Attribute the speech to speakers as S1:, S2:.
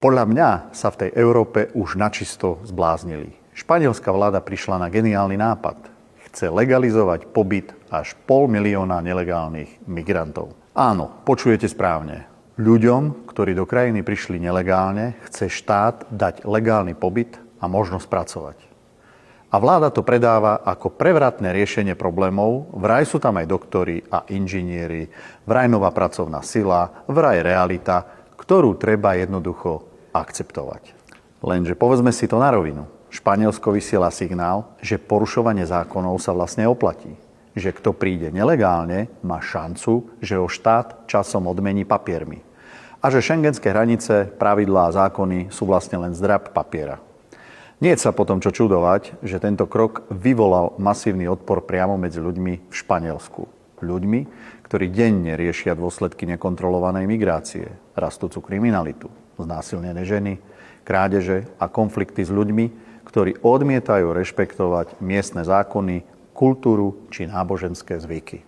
S1: Podľa mňa sa v tej Európe už načisto zbláznili. Španielská vláda prišla na geniálny nápad. Chce legalizovať pobyt až 500 000 nelegálnych migrantov. Áno, počujete správne. Ľuďom, ktorí do krajiny prišli nelegálne, chce štát dať legálny pobyt a možnosť pracovať. A vláda to predáva ako prevratné riešenie problémov. Vraj sú tam aj doktori a inžinieri, vraj nová pracovná sila, vraj realita, ktorú treba jednoducho akceptovať. Lenže povedzme si to na rovinu. Španielsko vysiela signál, že porušovanie zákonov sa vlastne oplatí. Že kto príde nelegálne, má šancu, že ho štát časom odmení papiermi. A že šengenské hranice, pravidlá a zákony sú vlastne len zdrab papiera. Nie je sa potom čo čudovať, že tento krok vyvolal masívny odpor priamo medzi ľuďmi v Španielsku. Ľuďmi, ktorí denne riešia dôsledky nekontrolovanej migrácie, rastúcu kriminalitu, znásilnené ženy, krádeže a konflikty s ľuďmi, ktorí odmietajú rešpektovať miestne zákony, kultúru či náboženské zvyky.